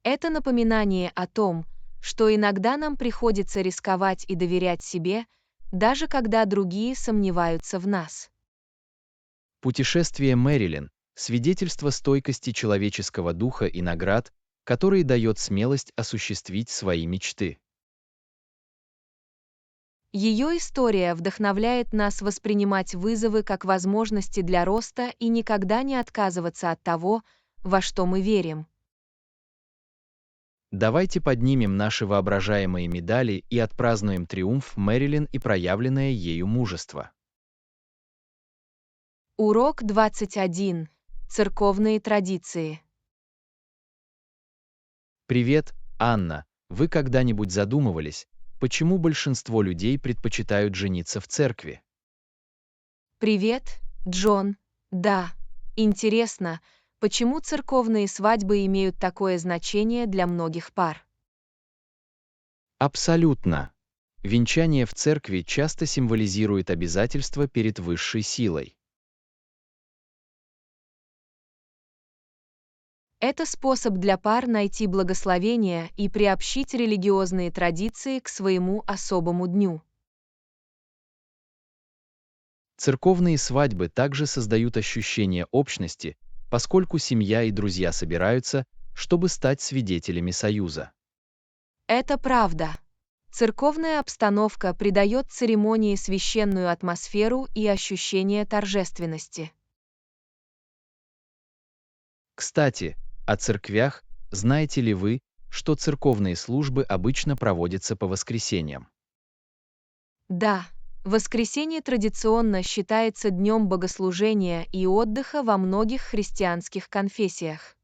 A: Это напоминание о том, что иногда нам приходится рисковать и доверять себе, даже когда другие сомневаются в нас.
B: Путешествие Мэрилин — свидетельство стойкости человеческого духа и наград, которые дает смелость осуществить свои мечты.
A: Ее история вдохновляет нас воспринимать вызовы как возможности для роста и никогда не отказываться от того, во что мы верим.
B: Давайте поднимем наши воображаемые медали и отпразднуем триумф Мэрилин и проявленное ею мужество.
A: Урок 21. Церковные традиции.
B: Привет, Анна. Вы когда-нибудь задумывались, почему большинство людей предпочитают жениться в церкви?
A: Привет, Джон. Да, интересно, почему церковные свадьбы имеют такое значение для многих пар?
B: Абсолютно. Венчание в церкви часто символизирует обязательство перед высшей силой.
A: Это способ для пар найти благословение и приобщить религиозные традиции к своему особому дню.
B: Церковные свадьбы также создают ощущение общности, поскольку семья и друзья собираются, чтобы стать свидетелями союза.
A: Это правда. Церковная обстановка придает церемонии священную атмосферу и ощущение торжественности.
B: Кстати, о церквях, знаете ли вы, что церковные службы обычно проводятся по воскресеньям?
A: Да, воскресенье традиционно считается днем богослужения и отдыха во многих христианских конфессиях.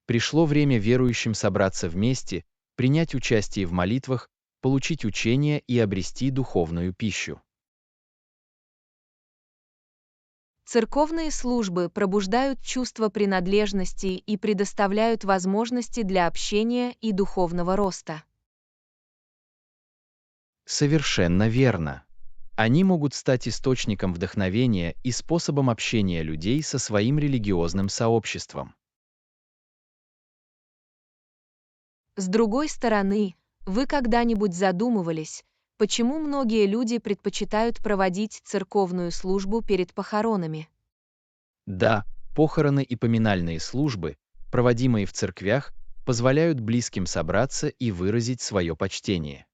B: Пришло время верующим собраться вместе, принять участие в молитвах, получить учение и обрести духовную пищу.
A: Церковные службы пробуждают чувство принадлежности и предоставляют возможности для общения и духовного роста.
B: Совершенно верно. Они могут стать источником вдохновения и способом общения людей со своим религиозным сообществом.
A: С другой стороны, вы когда-нибудь задумывались, почему многие люди предпочитают проводить церковную службу перед похоронами?
B: Да, похороны и поминальные службы, проводимые в церквях, позволяют близким собраться и выразить свое почтение.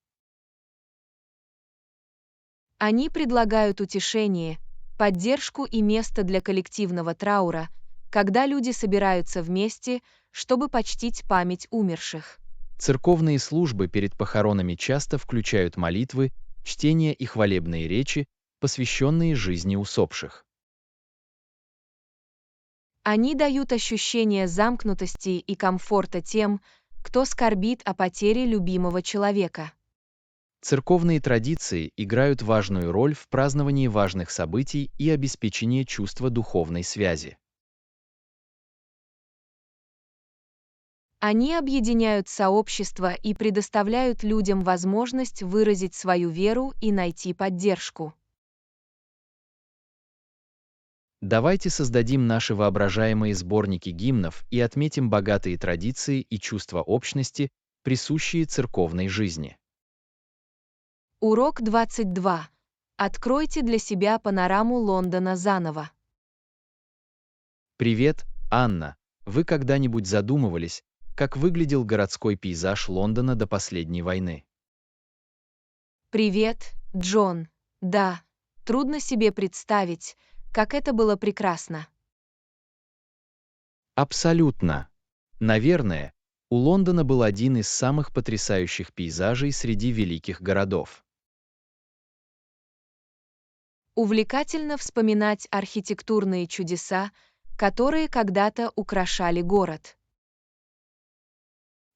A: Они предлагают утешение, поддержку и место для коллективного траура, когда люди собираются вместе, чтобы почтить память умерших.
B: Церковные службы перед похоронами часто включают молитвы, чтение и хвалебные речи, посвященные жизни усопших.
A: Они дают ощущение замкнутости и комфорта тем, кто скорбит о потере любимого человека.
B: Церковные традиции играют важную роль в праздновании важных событий и обеспечении чувства духовной связи.
A: Они объединяют сообщество и предоставляют людям возможность выразить свою веру и найти поддержку.
B: Давайте создадим наши воображаемые сборники гимнов и отметим богатые традиции и чувства общности, присущие церковной жизни.
A: Урок 22. Откройте для себя панораму Лондона заново.
B: Привет, Анна. Вы когда-нибудь задумывались, как выглядел городской пейзаж Лондона до последней войны?
A: Привет, Джон. Да, трудно себе представить, как это было прекрасно.
B: Абсолютно. Наверное, у Лондона был один из самых потрясающих пейзажей среди великих городов.
A: Увлекательно вспоминать архитектурные чудеса, которые когда-то украшали город.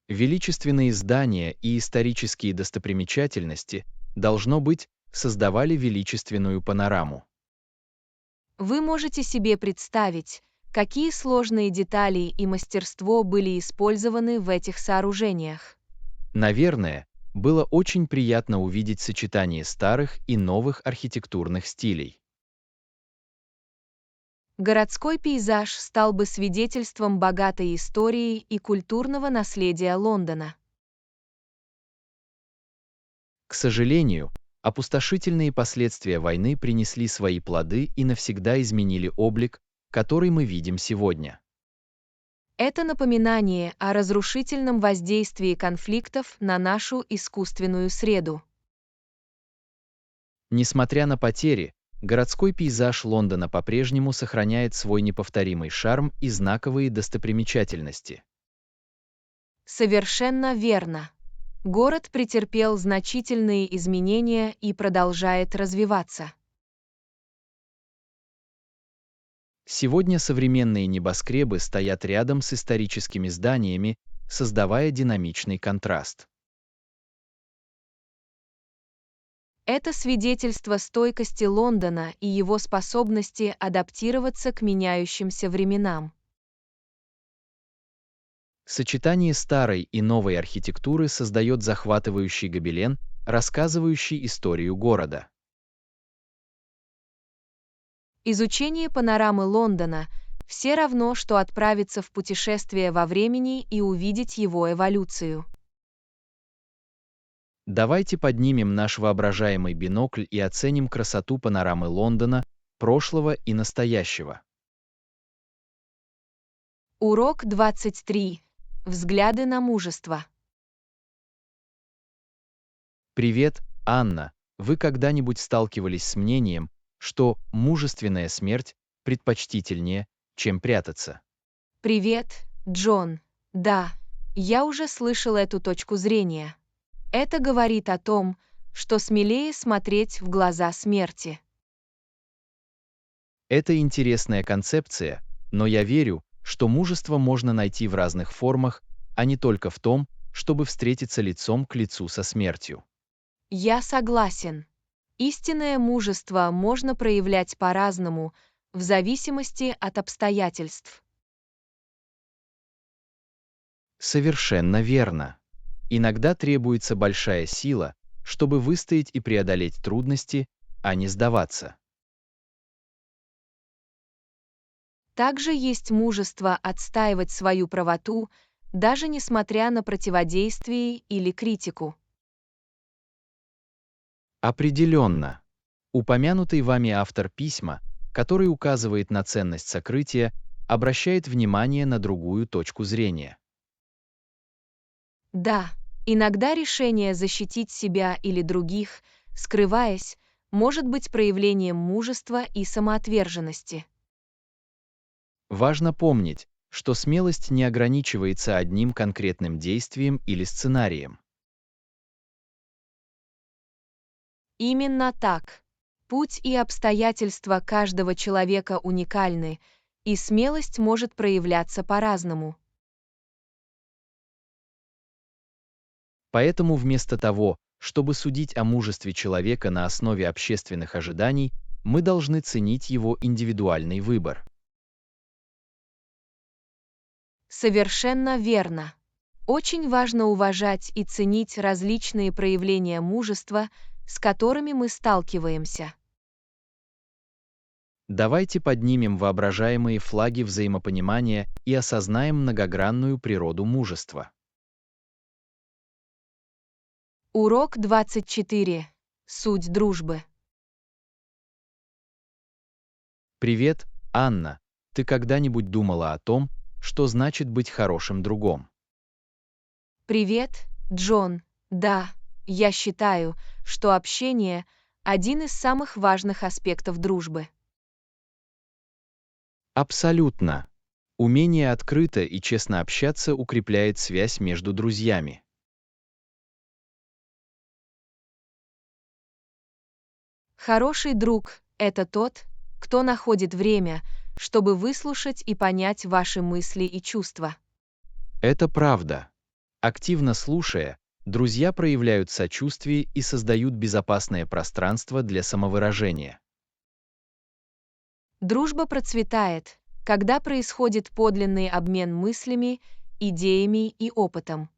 B: Величественные здания и исторические достопримечательности, должно быть, создавали величественную панораму.
A: Вы можете себе представить, какие сложные детали и мастерство были использованы в этих сооружениях.
B: Наверное, было очень приятно увидеть сочетание старых и новых архитектурных стилей.
A: Городской пейзаж стал бы свидетельством богатой истории и культурного наследия Лондона.
B: К сожалению, опустошительные последствия войны принесли свои плоды и навсегда изменили облик, который мы видим сегодня.
A: Это напоминание о разрушительном воздействии конфликтов на нашу искусственную среду.
B: Несмотря на потери, городской пейзаж Лондона по-прежнему сохраняет свой неповторимый шарм и знаковые достопримечательности.
A: Совершенно верно. Город претерпел значительные изменения и продолжает развиваться.
B: Сегодня современные небоскребы стоят рядом с историческими зданиями, создавая динамичный контраст.
A: Это свидетельство стойкости Лондона и его способности адаптироваться к меняющимся временам.
B: Сочетание старой и новой архитектуры создает захватывающий гобелен, рассказывающий историю города.
A: Изучение панорамы Лондона все равно, что отправиться в путешествие во времени и увидеть его эволюцию.
B: Давайте поднимем наш воображаемый бинокль и оценим красоту панорамы Лондона, прошлого и настоящего.
A: Урок 23. Взгляды на мужество.
B: Привет, Анна. Вы когда-нибудь сталкивались с мнением, что мужественная смерть предпочтительнее, чем прятаться?
A: Привет, Джон. Да, я уже слышал эту точку зрения. Это говорит о том, что смелее смотреть в глаза смерти.
B: Это интересная концепция, но я верю, что мужество можно найти в разных формах, а не только в том, чтобы встретиться лицом к лицу со смертью.
A: Я согласен. Истинное мужество можно проявлять по-разному, в зависимости от обстоятельств.
B: Совершенно верно. Иногда требуется большая сила, чтобы выстоять и преодолеть трудности, а не сдаваться.
A: Также есть мужество отстаивать свою правоту, даже несмотря на противодействие или критику.
B: Определенно. Упомянутый вами автор письма, который указывает на ценность сокрытия, обращает внимание на другую точку зрения.
A: Да, иногда решение защитить себя или других, скрываясь, может быть проявлением мужества и самоотверженности.
B: Важно помнить, что смелость не ограничивается одним конкретным действием или сценарием.
A: Именно так. Путь и обстоятельства каждого человека уникальны, и смелость может проявляться по-разному.
B: Поэтому вместо того, чтобы судить о мужестве человека на основе общественных ожиданий, мы должны ценить его индивидуальный выбор.
A: Совершенно верно. Очень важно уважать и ценить различные проявления мужества, с которыми мы сталкиваемся.
B: Давайте поднимем воображаемые флаги взаимопонимания и осознаем многогранную природу мужества.
A: Урок 24. Суть дружбы.
B: Привет, Анна. Ты когда-нибудь думала о том, что значит быть хорошим другом?
A: Привет, Джон. Да, я считаю, что общение – один из самых важных аспектов дружбы.
B: Абсолютно. Умение открыто и честно общаться укрепляет связь между друзьями.
A: Хороший друг – это тот, кто находит время, чтобы выслушать и понять ваши мысли и чувства.
B: Это правда. Активно слушая, друзья проявляют сочувствие и создают безопасное пространство для самовыражения.
A: Дружба процветает, когда происходит подлинный обмен мыслями, идеями и опытом.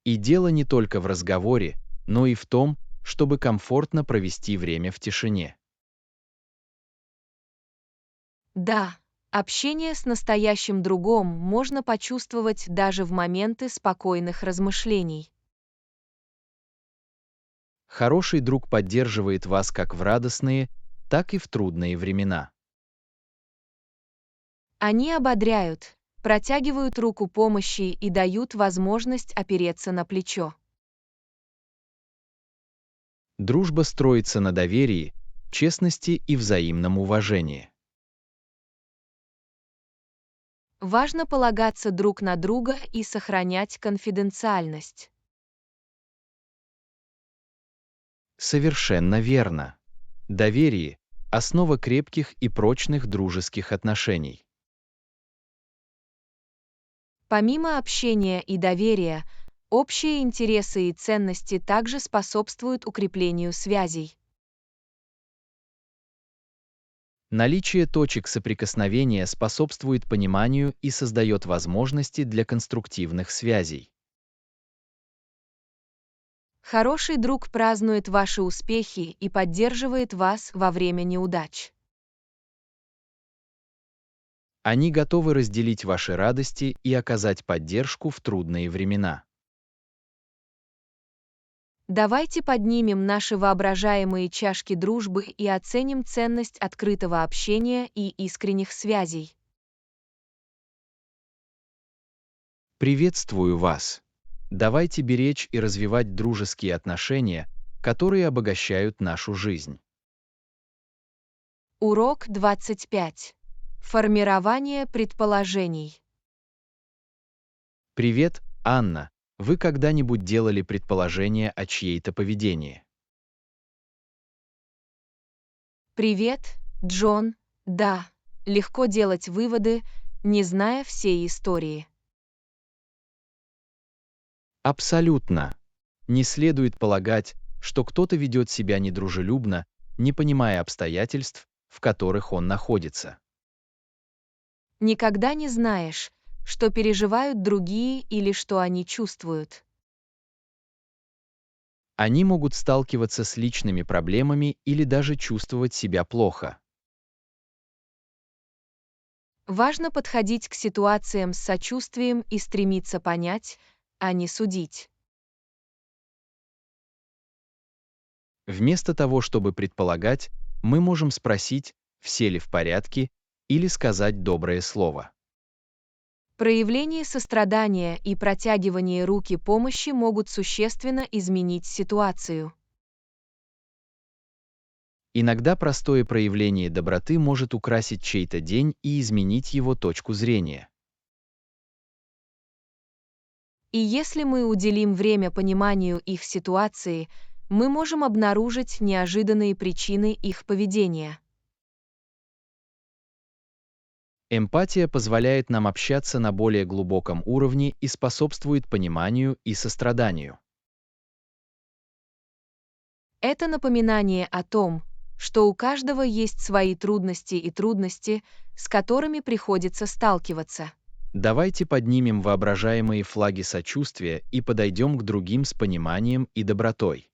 B: И дело не только в разговоре, но и в том, чтобы комфортно провести время в тишине.
A: Да, общение с настоящим другом можно почувствовать даже в моменты спокойных размышлений.
B: Хороший друг поддерживает вас как в радостные, так и в трудные времена.
A: Они ободряют, протягивают руку помощи и дают возможность опереться на плечо.
B: Дружба строится на доверии, честности и взаимном уважении.
A: Важно полагаться друг на друга и сохранять конфиденциальность.
B: Совершенно верно. Доверие – основа крепких и прочных дружеских отношений.
A: Помимо общения и доверия, общие интересы и ценности также способствуют укреплению связей.
B: Наличие точек соприкосновения способствует пониманию и создает возможности для конструктивных связей.
A: Хороший друг празднует ваши успехи и поддерживает вас во время неудач.
B: Они готовы разделить ваши радости и оказать поддержку в трудные времена.
A: Давайте поднимем наши воображаемые чашки дружбы и оценим ценность открытого общения и искренних связей.
B: Приветствую вас! Давайте беречь и развивать дружеские отношения, которые обогащают нашу жизнь.
A: Урок 25. Формирование предположений.
B: Привет, Анна! Вы когда-нибудь делали предположение о чьей-то поведении?
A: Привет, Джон. Да, легко делать выводы, не зная всей истории.
B: Абсолютно. Не следует полагать, что кто-то ведет себя недружелюбно, не понимая обстоятельств, в которых он находится.
A: Никогда не знаешь, что переживают другие или что они чувствуют.
B: Они могут сталкиваться с личными проблемами или даже чувствовать себя плохо.
A: Важно подходить к ситуациям с сочувствием и стремиться понять, а не судить.
B: Вместо того, чтобы предполагать, мы можем спросить, все ли в порядке, или сказать доброе слово.
A: Проявление сострадания и протягивание руки помощи могут существенно изменить ситуацию.
B: Иногда простое проявление доброты может украсить чей-то день и изменить его точку зрения.
A: И если мы уделим время пониманию их ситуации, мы можем обнаружить неожиданные причины их поведения.
B: Эмпатия позволяет нам общаться на более глубоком уровне и способствует пониманию и состраданию.
A: Это напоминание о том, что у каждого есть свои трудности, с которыми приходится сталкиваться.
B: Давайте поднимем воображаемые флаги сочувствия и подойдем к другим с пониманием и добротой.